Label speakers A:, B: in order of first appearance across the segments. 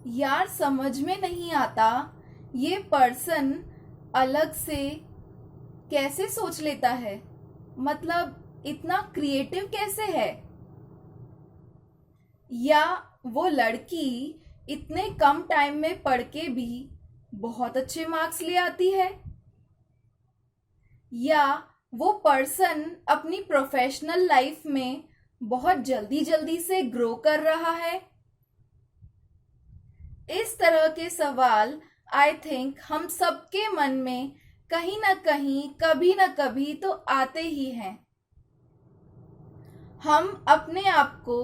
A: यार समझ में नहीं आता ये पर्सन अलग से कैसे सोच लेता है। मतलब इतना क्रिएटिव कैसे है। या वो लड़की इतने कम टाइम में पढ़ के भी बहुत अच्छे मार्क्स ले आती है। या वो पर्सन अपनी प्रोफेशनल लाइफ में बहुत जल्दी जल्दी से ग्रो कर रहा है। इस तरह के सवाल आई थिंक हम सबके मन में कहीं ना कहीं कभी ना कभी तो आते ही हैं। हम अपने आप को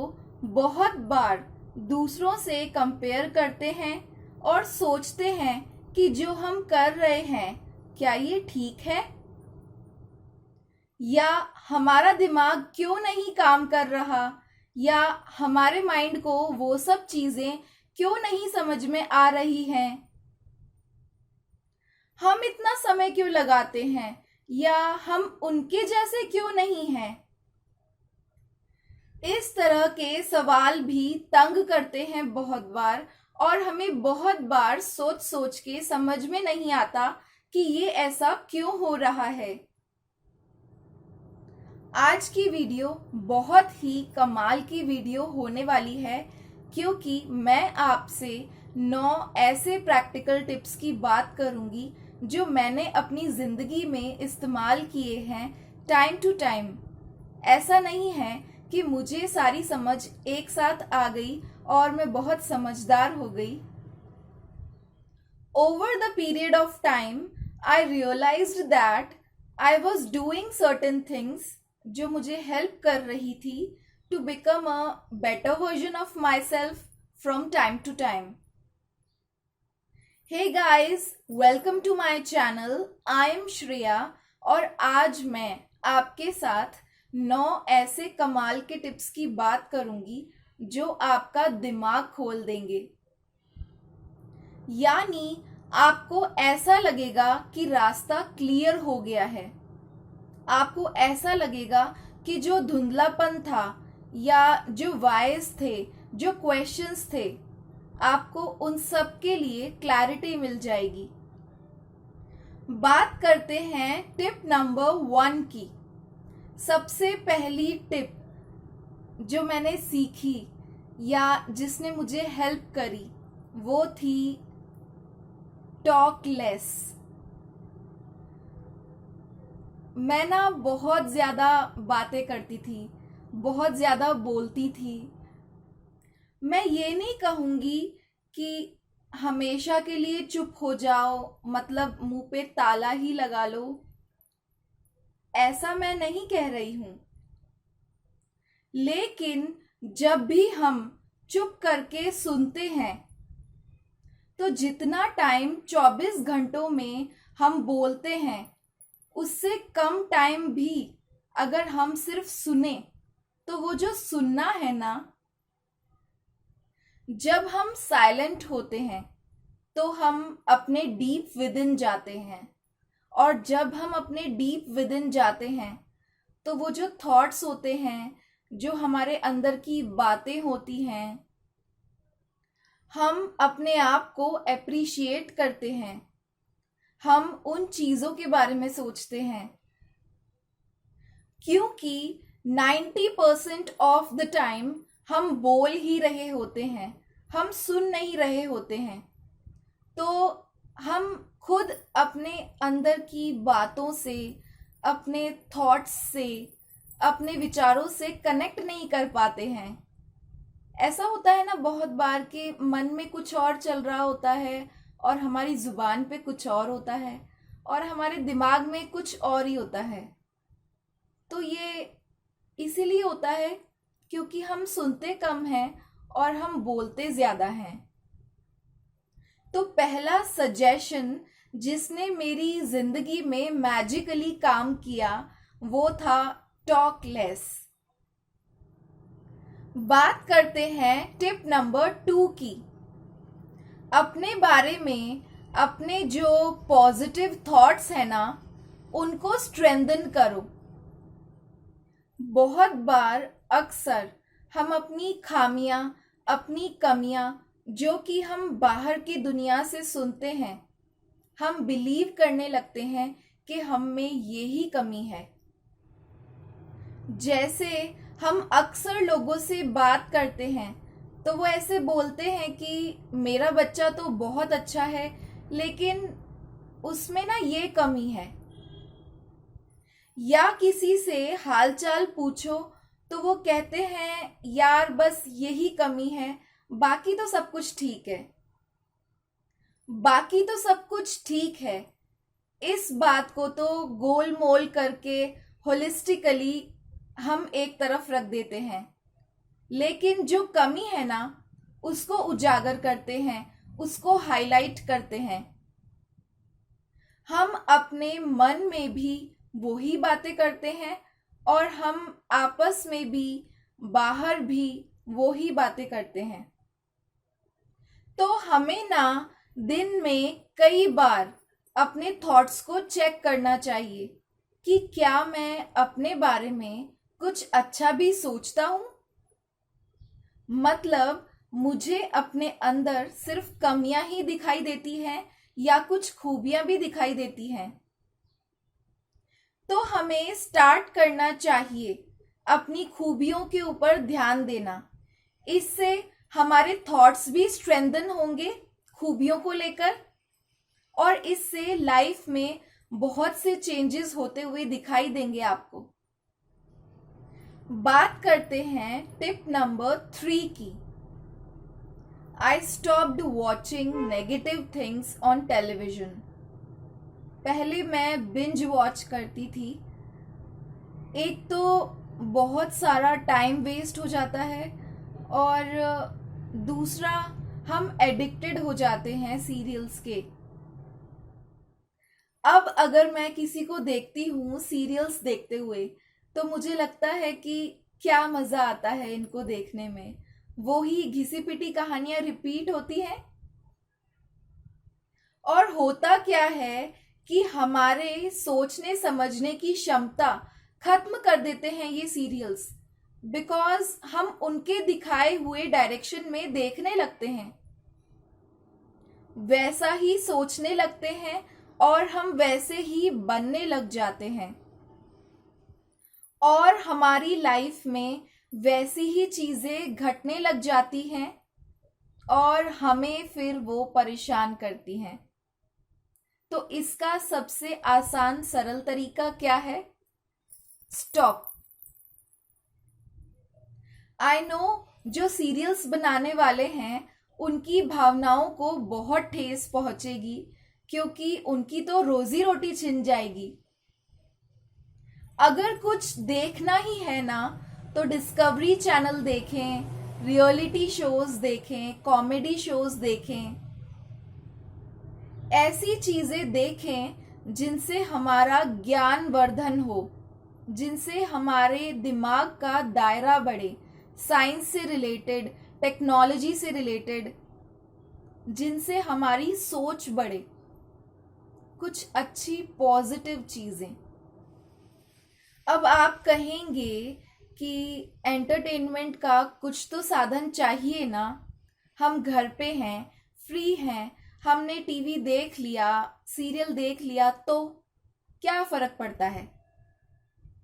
A: बहुत बार दूसरों से कंपेयर करते हैं और सोचते हैं कि जो हम कर रहे हैं क्या ये ठीक है, या हमारा दिमाग क्यों नहीं काम कर रहा, या हमारे माइंड को वो सब चीजें क्यों नहीं समझ में आ रही हैं। हम इतना समय क्यों लगाते हैं, या हम उनके जैसे क्यों नहीं हैं। इस तरह के सवाल भी तंग करते हैं बहुत बार, और हमें बहुत बार सोच सोच के समझ में नहीं आता कि ये ऐसा क्यों हो रहा है। आज की वीडियो बहुत ही कमाल की वीडियो होने वाली है, क्योंकि मैं आपसे 9 ऐसे प्रैक्टिकल टिप्स की बात करूंगी जो मैंने अपनी ज़िंदगी में इस्तेमाल किए हैं टाइम टू टाइम। ऐसा नहीं है कि मुझे सारी समझ एक साथ आ गई और मैं बहुत समझदार हो गई। Over the period of time I realized that I was doing certain things जो मुझे हेल्प कर रही थी to become a better version of myself from time to time. Hey guys, welcome to my channel. I am Shreya और आज मैं आपके साथ 9 ऐसे कमाल के टिप्स की बात करूंगी जो आपका दिमाग खोल देंगे। यानी आपको ऐसा लगेगा कि रास्ता क्लियर हो गया है। आपको ऐसा लगेगा कि जो धुंधलापन था या जो वाइज थे, जो क्वेश्चंस थे, आपको उन सब के लिए क्लैरिटी मिल जाएगी। बात करते हैं टिप नंबर 1 की। सबसे पहली टिप जो मैंने सीखी या जिसने मुझे हेल्प करी वो थी टॉक लेस। मैं ना बहुत ज़्यादा बातें करती थी, बहुत ज़्यादा बोलती थी। मैं ये नहीं कहूँगी कि हमेशा के लिए चुप हो जाओ, मतलब मुंह पे ताला ही लगा लो, ऐसा मैं नहीं कह रही हूँ। लेकिन जब भी हम चुप करके सुनते हैं तो जितना टाइम 24 घंटों में हम बोलते हैं उससे कम टाइम भी अगर हम सिर्फ सुने तो वो जो सुनना है ना, जब हम साइलेंट होते हैं तो हम अपने डीप विदिन जाते हैं, और जब हम अपने डीप विदिन जाते हैं तो वो जो थॉट्स होते हैं, जो हमारे अंदर की बातें होती हैं, हम अपने आप को एप्रिशिएट करते हैं। हम उन चीज़ों के बारे में सोचते हैं, क्योंकि 90% ऑफ द टाइम हम बोल ही रहे होते हैं, हम सुन नहीं रहे होते हैं। तो हम खुद अपने अंदर की बातों से, अपने थॉट्स से, अपने विचारों से कनेक्ट नहीं कर पाते हैं। ऐसा होता है ना बहुत बार कि मन में कुछ और चल रहा होता है और हमारी ज़ुबान पे कुछ और होता है और हमारे दिमाग में कुछ और ही होता है। तो ये इसीलिए होता है क्योंकि हम सुनते कम हैं और हम बोलते ज़्यादा हैं। तो पहला सजेशन जिसने मेरी ज़िंदगी में मैजिकली काम किया वो था टॉक लेस। बात करते हैं टिप नंबर 2 की। अपने बारे में अपने जो पॉजिटिव थॉट्स हैं ना, उनको स्ट्रेंथन करो। बहुत बार अक्सर हम अपनी खामियां, अपनी कमियां जो कि हम बाहर की दुनिया से सुनते हैं, हम बिलीव करने लगते हैं कि हम में ये ही कमी है। जैसे हम अक्सर लोगों से बात करते हैं तो वो ऐसे बोलते हैं कि मेरा बच्चा तो बहुत अच्छा है, लेकिन उसमें ना ये कमी है। या किसी से हालचाल पूछो तो वो कहते हैं यार बस यही कमी है, बाकी तो सब कुछ ठीक है। बाकी तो सब कुछ ठीक है, इस बात को तो गोल मोल करके होलिस्टिकली हम एक तरफ रख देते हैं, लेकिन जो कमी है ना उसको उजागर करते हैं, उसको हाईलाइट करते हैं। हम अपने मन में भी वही बातें करते हैं और हम आपस में भी बाहर भी वही बातें करते हैं। तो हमें ना दिन में कई बार अपने थॉट्स को चेक करना चाहिए कि क्या मैं अपने बारे में कुछ अच्छा भी सोचता हूँ। मतलब मुझे अपने अंदर सिर्फ कमियां ही दिखाई देती हैं या कुछ खूबियां भी दिखाई देती हैं। तो हमें स्टार्ट करना चाहिए अपनी खूबियों के ऊपर ध्यान देना। इससे हमारे थॉट्स भी स्ट्रेंथन होंगे खूबियों को लेकर, और इससे लाइफ में बहुत से चेंजेस होते हुए दिखाई देंगे आपको। बात करते हैं टिप नंबर 3 की। I stopped watching negative things on television. पहले मैं बिंज वॉच करती थी। एक तो बहुत सारा टाइम वेस्ट हो जाता है, और दूसरा हम एडिक्टेड हो जाते हैं सीरियल्स के। अब अगर मैं किसी को देखती हूँ सीरियल्स देखते हुए तो मुझे लगता है कि क्या मज़ा आता है इनको देखने में। वो ही घिसी पिटी कहानियां रिपीट होती हैं, और होता क्या है कि हमारे सोचने समझने की क्षमता खत्म कर देते हैं ये सीरियल्स, बिकॉज हम उनके दिखाए हुए डायरेक्शन में देखने लगते हैं, वैसा ही सोचने लगते हैं और हम वैसे ही बनने लग जाते हैं, और हमारी लाइफ में वैसी ही चीज़ें घटने लग जाती हैं और हमें फिर वो परेशान करती हैं। तो इसका सबसे आसान सरल तरीका क्या है? स्टॉप। आई नो जो सीरियल्स बनाने वाले हैं उनकी भावनाओं को बहुत ठेस पहुंचेगी, क्योंकि उनकी तो रोजी रोटी छिन जाएगी। अगर कुछ देखना ही है ना तो डिस्कवरी चैनल देखें, रियलिटी शोज देखें, कॉमेडी शोज देखें। ऐसी चीजें देखें जिनसे हमारा ज्ञान वर्धन हो, जिनसे हमारे दिमाग का दायरा बढ़े, साइंस से रिलेटेड, टेक्नोलॉजी से रिलेटेड, जिनसे हमारी सोच बढ़े, कुछ अच्छी पॉजिटिव चीजें। अब आप कहेंगे कि एंटरटेनमेंट का कुछ तो साधन चाहिए ना, हम घर पे हैं, फ्री हैं, हमने टीवी देख लिया, सीरियल देख लिया, तो क्या फ़र्क पड़ता है?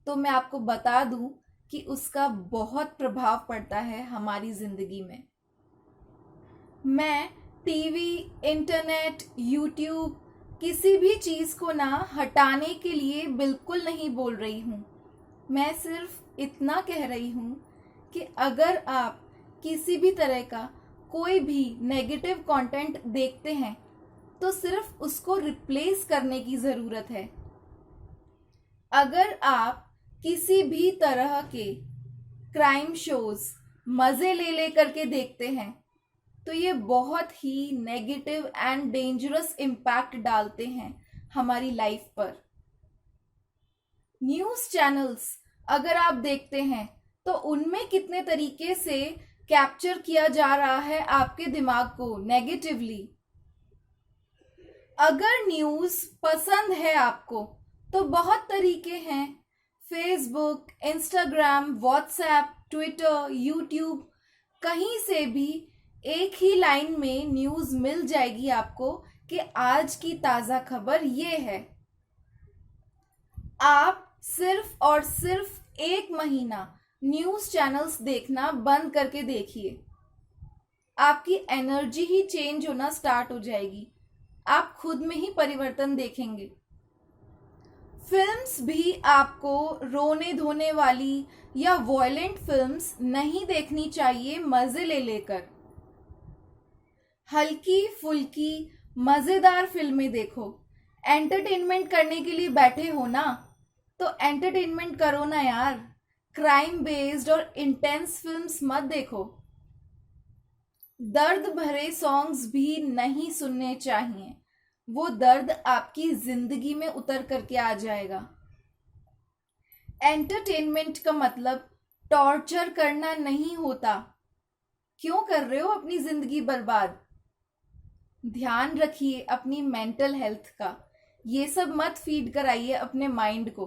A: तो मैं आपको बता दूं कि उसका बहुत प्रभाव पड़ता है हमारी ज़िंदगी में। मैं टीवी, इंटरनेट, यूट्यूब, किसी भी चीज़ को ना हटाने के लिए बिल्कुल नहीं बोल रही हूँ। मैं सिर्फ इतना कह रही हूँ कि अगर आप किसी भी तरह का कोई भी नेगेटिव कंटेंट देखते हैं तो सिर्फ उसको रिप्लेस करने की ज़रूरत है। अगर आप किसी भी तरह के क्राइम शोज मज़े ले ले करके देखते हैं तो ये बहुत ही नेगेटिव एंड डेंजरस इम्पैक्ट डालते हैं हमारी लाइफ पर। न्यूज़ चैनल्स अगर आप देखते हैं तो उनमें कितने तरीके से कैप्चर किया जा रहा है आपके दिमाग को नेगेटिवली। अगर न्यूज़ पसंद है आपको तो बहुत तरीके हैं, Facebook, Instagram, WhatsApp, Twitter, YouTube, कहीं से भी एक ही लाइन में न्यूज़ मिल जाएगी आपको कि आज की ताज़ा खबर ये है। आप सिर्फ और सिर्फ 1 महीना न्यूज़ चैनल्स देखना बंद करके देखिए, आपकी एनर्जी ही चेंज होना स्टार्ट हो जाएगी। आप खुद में ही परिवर्तन देखेंगे। फिल्म्स भी आपको रोने धोने वाली या वॉयलेंट फिल्म्स नहीं देखनी चाहिए मज़े ले लेकर। हल्की फुल्की मज़ेदार फिल्में देखो। एंटरटेनमेंट करने के लिए बैठे हो ना, तो एंटरटेनमेंट करो ना यार। क्राइम बेस्ड और इंटेंस फिल्म्स मत देखो। दर्द भरे सॉन्ग्स भी नहीं सुनने चाहिए, वो दर्द आपकी जिंदगी में उतर करके आ जाएगा। एंटरटेनमेंट का मतलब टॉर्चर करना नहीं होता। क्यों कर रहे हो अपनी जिंदगी बर्बाद? ध्यान रखिए अपनी मेंटल हेल्थ का। ये सब मत फीड कराइए अपने माइंड को।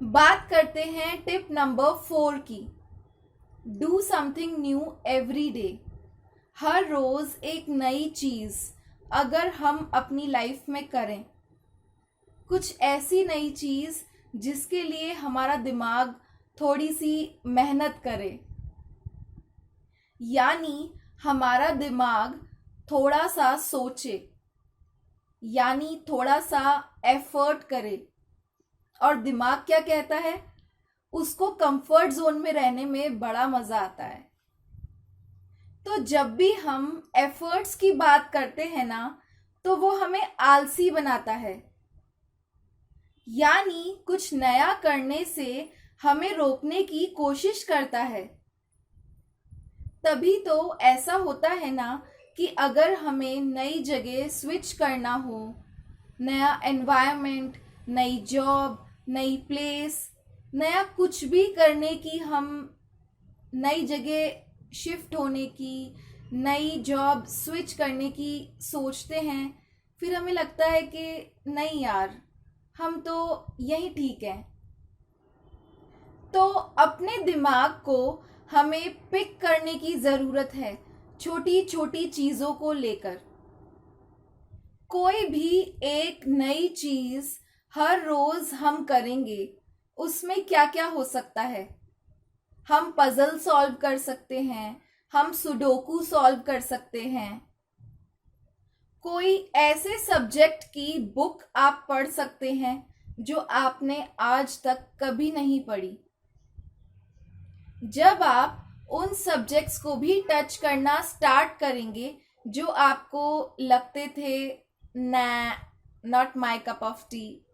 A: बात करते हैं टिप नंबर 4 की। Do something new every day. हर रोज एक नई चीज अगर हम अपनी लाइफ में करें, कुछ ऐसी नई चीज जिसके लिए हमारा दिमाग थोड़ी सी मेहनत करे, यानी हमारा दिमाग थोड़ा सा सोचे, यानी थोड़ा सा एफर्ट करे। और दिमाग क्या कहता है? उसको कंफर्ट जोन में रहने में बड़ा मजा आता है। तो जब भी हम एफर्ट्स की बात करते हैं ना, तो वो हमें आलसी बनाता है, यानी कुछ नया करने से हमें रोकने की कोशिश करता है। तभी तो ऐसा होता है ना कि अगर हमें नई जगह स्विच करना हो, नया एनवायरनमेंट, नई जॉब, नई प्लेस, नया कुछ भी करने की, हम नई जगह शिफ्ट होने की, नई जॉब स्विच करने की सोचते हैं, फिर हमें लगता है कि नहीं यार, हम तो यही ठीक हैं। तो अपने दिमाग को हमें पिक करने की ज़रूरत है, छोटी छोटी चीज़ों को लेकर। कोई भी एक नई चीज़ हर रोज़ हम करेंगे, उसमें क्या क्या हो सकता है? हम पजल सॉल्व कर सकते हैं, हम सुडोकू सॉल्व कर सकते हैं। कोई ऐसे सब्जेक्ट की बुक आप पढ़ सकते हैं जो आपने आज तक कभी नहीं पढ़ी। जब आप उन सब्जेक्ट्स को भी टच करना स्टार्ट करेंगे जो आपको लगते थे ना, not my cup of T.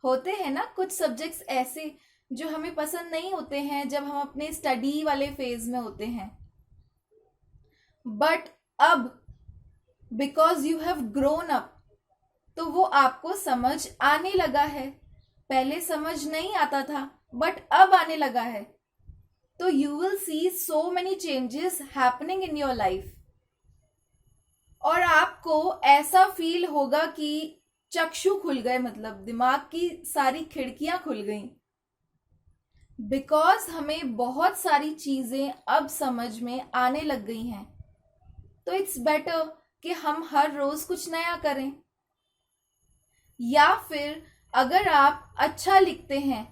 A: होते हैं ना कुछ सब्जेक्ट्स ऐसे जो हमें पसंद नहीं होते हैं जब हम अपने स्टडी वाले फेज में होते हैं। बट अब because you have grown up, तो वो आपको समझ आने लगा है। पहले समझ नहीं आता था, बट अब आने लगा है। तो you will see so many changes happening in your life. और आपको ऐसा फील होगा कि चक्षु खुल गए, मतलब दिमाग की सारी खिड़कियां खुल गई। बिकॉज हमें बहुत सारी चीजें अब समझ में आने लग गई हैं। तो इट्स बेटर कि हम हर रोज कुछ नया करें। या फिर अगर आप अच्छा लिखते हैं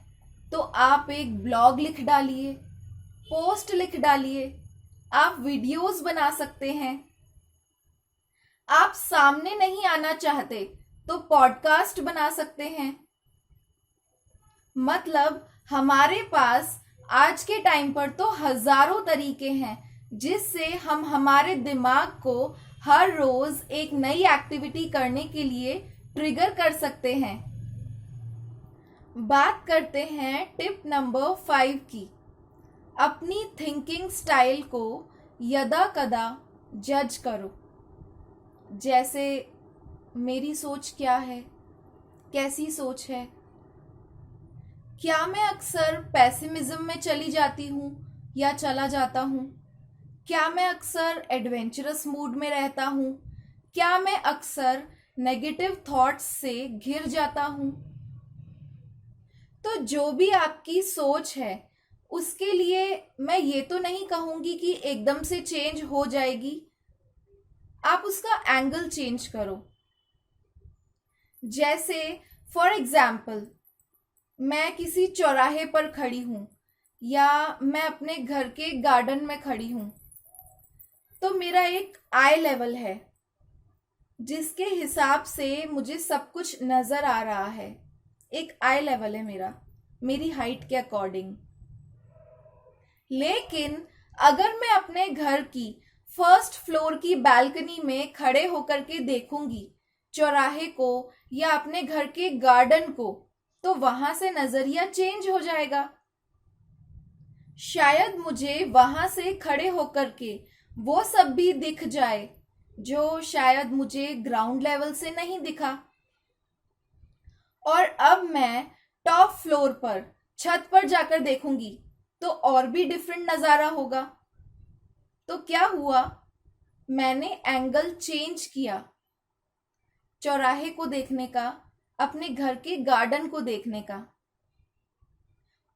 A: तो आप एक ब्लॉग लिख डालिए, पोस्ट लिख डालिए, आप वीडियोस बना सकते हैं। आप सामने नहीं आना चाहते तो पॉडकास्ट बना सकते हैं। मतलब हमारे पास आज के टाइम पर तो हजारों तरीके हैं जिससे हम हमारे दिमाग को हर रोज एक नई एक्टिविटी करने के लिए ट्रिगर कर सकते हैं। बात करते हैं टिप नंबर 5 की। अपनी थिंकिंग स्टाइल को यदा कदा जज करो। जैसे मेरी सोच क्या है, कैसी सोच है? क्या मैं अक्सर पेसिमिज्म में चली जाती हूँ या चला जाता हूँ? क्या मैं अक्सर एडवेंचरस मूड में रहता हूँ? क्या मैं अक्सर नेगेटिव थॉट्स से घिर जाता हूँ? तो जो भी आपकी सोच है उसके लिए मैं ये तो नहीं कहूँगी कि एकदम से चेंज हो जाएगी। आप उसका एंगल चेंज करो। जैसे फॉर एग्जाम्पल, मैं किसी चौराहे पर खड़ी हूँ या मैं अपने घर के गार्डन में खड़ी हूँ, तो मेरा एक आई लेवल है जिसके हिसाब से मुझे सब कुछ नज़र आ रहा है। एक आई लेवल है मेरा, मेरी हाइट के अकॉर्डिंग। लेकिन अगर मैं अपने घर की फर्स्ट फ्लोर की बालकनी में खड़े होकर के देखूंगी चौराहे को या अपने घर के गार्डन को, तो वहां से नजरिया चेंज हो जाएगा। शायद मुझे वहां से खड़े होकर के वो सब भी दिख जाए जो शायद मुझे ग्राउंड लेवल से नहीं दिखा। और अब मैं टॉप फ्लोर पर, छत पर जाकर देखूंगी तो और भी डिफरेंट नज़ारा होगा। तो क्या हुआ, मैंने एंगल चेंज किया चौराहे को देखने का, अपने घर के गार्डन को देखने का।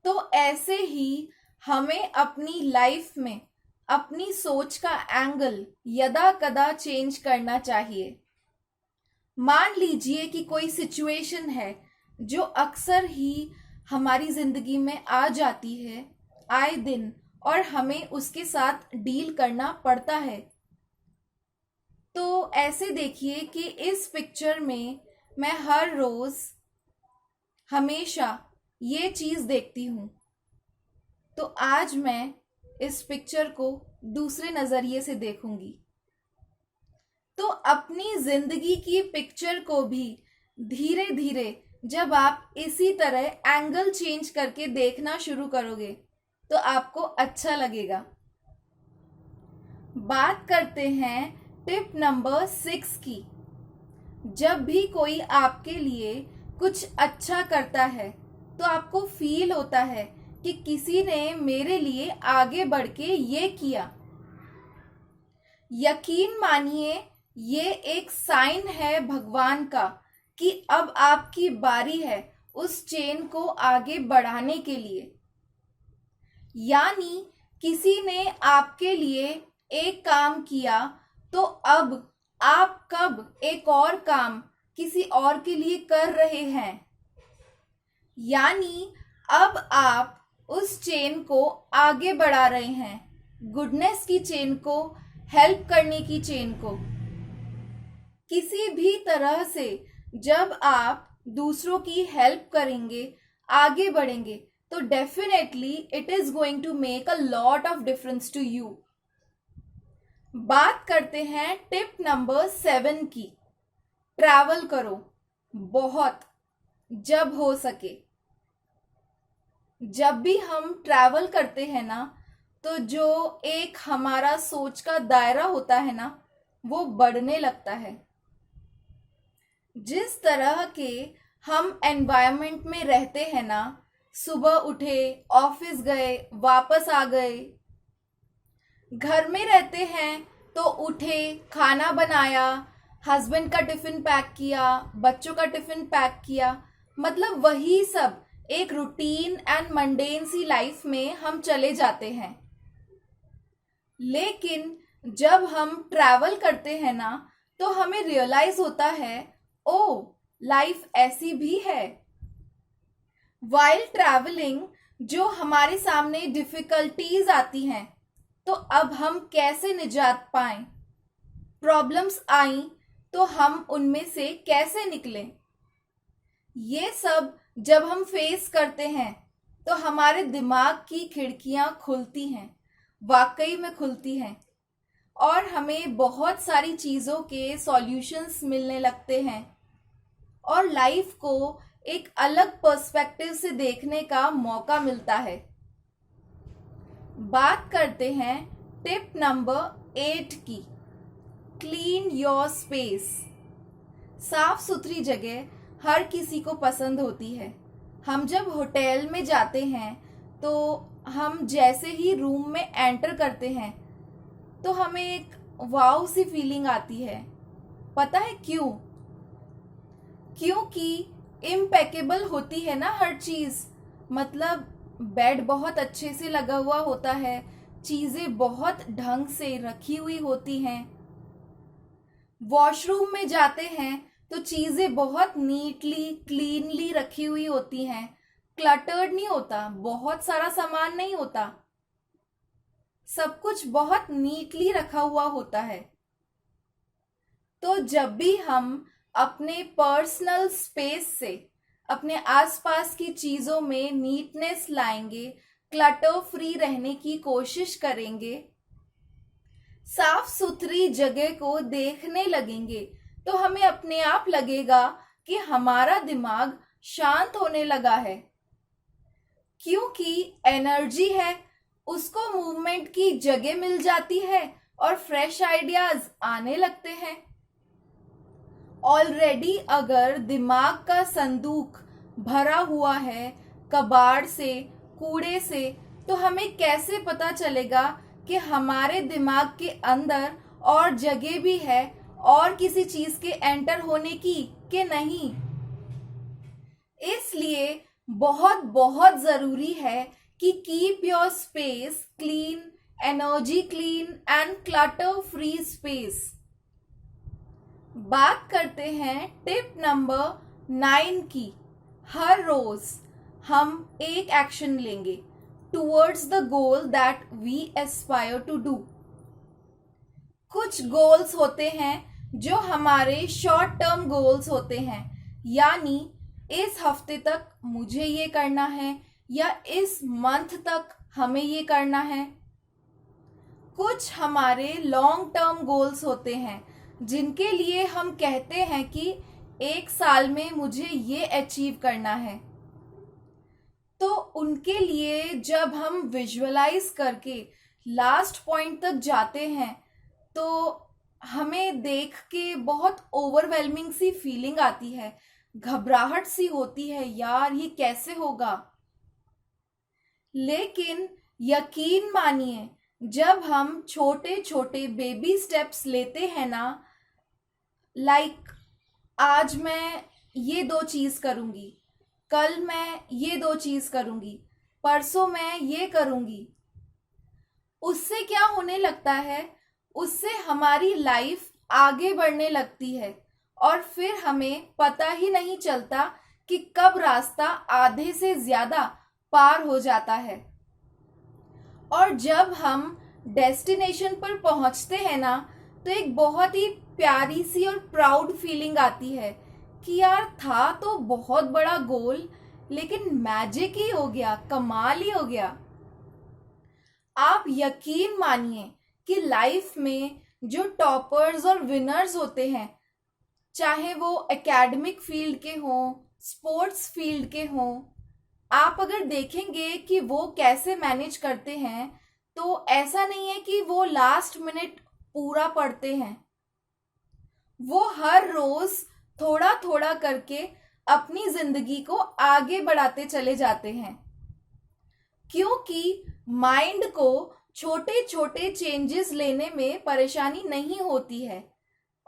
A: तो ऐसे ही हमें अपनी लाइफ में अपनी सोच का एंगल यदा कदा चेंज करना चाहिए। मान लीजिए कि कोई सिचुएशन है जो अक्सर ही हमारी जिंदगी में आ जाती है आए दिन, और हमें उसके साथ डील करना पड़ता है। तो ऐसे देखिए कि इस पिक्चर में मैं हर रोज हमेशा ये चीज देखती हूँ, तो आज मैं इस पिक्चर को दूसरे नजरिए से देखूंगी। तो अपनी जिंदगी की पिक्चर को भी धीरे धीरे जब आप इसी तरह एंगल चेंज करके देखना शुरू करोगे तो आपको अच्छा लगेगा। बात करते हैं टिप नंबर 6 की। जब भी कोई आपके लिए कुछ अच्छा करता है तो आपको फील होता है कि किसी ने मेरे लिए आगे बढ़ के ये किया। यकीन मानिए ये एक साइन है भगवान का कि अब आपकी बारी है उस चेन को आगे बढ़ाने के लिए। यानी किसी ने आपके लिए एक काम किया तो अब आप कब एक और काम किसी और के लिए कर रहे हैं। यानी अब आप उस चेन को आगे बढ़ा रहे हैं, गुडनेस की चेन को, हेल्प करने की चेन को। किसी भी तरह से जब आप दूसरों की हेल्प करेंगे, आगे बढ़ेंगे, तो definitely it is going to make a lot of difference to you. बात करते हैं टिप नंबर 7 की। ट्रैवल करो बहुत, जब हो सके। जब भी हम ट्रैवल करते हैं ना, तो जो एक हमारा सोच का दायरा होता है ना, वो बढ़ने लगता है। जिस तरह के हम एनवायरनमेंट में रहते हैं ना, सुबह उठे, ऑफिस गए, वापस आ गए, घर में रहते हैं तो उठे, खाना बनाया, हस्बैंड का टिफिन पैक किया, बच्चों का टिफिन पैक किया, मतलब वही सब एक रूटीन एंड मंडेन सी लाइफ में हम चले जाते हैं। लेकिन जब हम ट्रैवल करते हैं ना, तो हमें रियलाइज होता है, ओ लाइफ ऐसी भी है। वाइल ट्रैवलिंग जो हमारे सामने डिफिकल्टीज आती हैं, तो अब हम कैसे निजात पाएं, प्रॉब्लम्स आई तो हम उनमें से कैसे निकलें, ये सब जब हम फेस करते हैं तो हमारे दिमाग की खिड़कियां खुलती हैं, वाकई में खुलती हैं, और हमें बहुत सारी चीज़ों के सॉल्यूशंस मिलने लगते हैं और लाइफ को एक अलग पर्सपेक्टिव से देखने का मौका मिलता है। बात करते हैं टिप नंबर 8 की। Clean your space. साफ सुथरी जगह हर किसी को पसंद होती है। हम जब होटल में जाते हैं तो हम जैसे ही रूम में एंटर करते हैं तो हमें एक वाव सी फीलिंग आती है। पता है क्यों? क्योंकि इम्पेकेबल होती है ना हर चीज़। मतलब बेड बहुत अच्छे से लगा हुआ होता है, चीज़ें बहुत ढंग से रखी हुई होती हैं। वॉशरूम में जाते हैं तो चीज़ें बहुत नीटली क्लीनली रखी हुई होती हैं, क्लटर्ड नहीं होता, बहुत सारा सामान नहीं होता, सब कुछ बहुत नीटली रखा हुआ होता है। तो जब भी हम अपने पर्सनल स्पेस से अपने आसपास की चीज़ों में नीटनेस लाएंगे, क्लटर फ्री रहने की कोशिश करेंगे, साफ सुथरी जगह को देखने लगेंगे, तो हमें अपने आप लगेगा कि हमारा दिमाग शांत होने लगा है, क्योंकि एनर्जी है, उसको मूवमेंट की जगह मिल जाती है और फ्रेश आइडियाज आने लगते हैं। ऑलरेडी अगर दिमाग का संदूक भरा हुआ है कबाड़ से, कूड़े से, तो हमें कैसे पता चलेगा कि हमारे दिमाग के अंदर और जगह भी है और किसी चीज के एंटर होने की कि नहीं। इसलिए बहुत बहुत जरूरी है कि keep your space clean, energy clean and clutter free space. बात करते हैं टिप नंबर 9 की। हर रोज हम एक एक्शन लेंगे towards the goal that we aspire to do. कुछ गोल्स होते हैं जो हमारे शॉर्ट टर्म गोल्स होते हैं, यानी इस हफ्ते तक मुझे ये करना है या इस मंथ तक हमें ये करना है। कुछ हमारे लॉन्ग टर्म गोल्स होते हैं जिनके लिए हम कहते हैं कि 1 साल में मुझे ये अचीव करना है। तो उनके लिए जब हम विजुअलाइज करके लास्ट पॉइंट तक जाते हैं तो हमें देख के बहुत ओवरवेलमिंग सी फीलिंग आती है, घबराहट सी होती है, यार ये कैसे होगा। लेकिन यकीन मानिए, जब हम छोटे छोटे बेबी स्टेप्स लेते हैं ना, लाइक आज मैं ये 2 चीज़ करूँगी, कल मैं ये 2 चीज़ करूँगी, परसों मैं ये करूँगी, उससे क्या होने लगता है, उससे हमारी लाइफ आगे बढ़ने लगती है और फिर हमें पता ही नहीं चलता कि कब रास्ता आधे से ज़्यादा पार हो जाता है। और जब हम डेस्टिनेशन पर पहुंचते हैं ना, तो एक बहुत ही प्यारी सी और प्राउड फीलिंग आती है कि यार था तो बहुत बड़ा गोल, लेकिन मैजिक ही हो गया, कमाल ही हो गया। आप यकीन मानिए कि लाइफ में जो टॉपर्स और विनर्स होते हैं, चाहे वो एकेडमिक फील्ड के हों, स्पोर्ट्स फील्ड के हों, आप अगर देखेंगे कि वो कैसे मैनेज करते हैं, तो ऐसा नहीं है कि वो लास्ट मिनट पूरा पढ़ते हैं। वो हर रोज थोड़ा थोड़ा करके अपनी जिंदगी को आगे बढ़ाते चले जाते हैं, क्योंकि माइंड को छोटे छोटे चेंजेस लेने में परेशानी नहीं होती है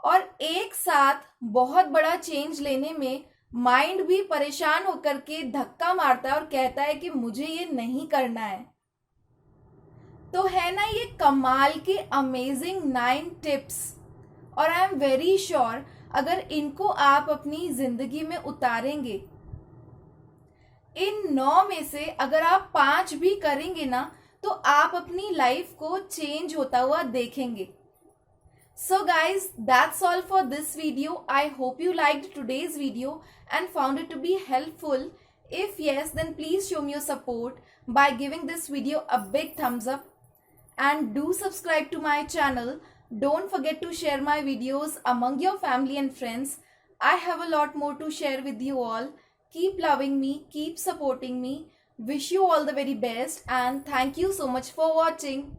A: और एक साथ बहुत बड़ा चेंज लेने में माइंड भी परेशान होकर के धक्का मारता है और कहता है कि मुझे ये नहीं करना है। तो है ना ये कमाल के अमेजिंग 9 टिप्स, और आई एम वेरी श्योर अगर इनको आप अपनी जिंदगी में उतारेंगे, इन 9 में से अगर आप 5 भी करेंगे ना, तो आप अपनी लाइफ को चेंज होता हुआ देखेंगे। So guys, that's all for this video. I hope you liked today's video and found it to be helpful. If yes, then please show me your support by giving this video a big thumbs up and do subscribe to my channel. Don't forget to share my videos among your family and friends. I have a lot more to share with you all. Keep loving me, keep supporting me. Wish you all the very best and thank you so much for watching.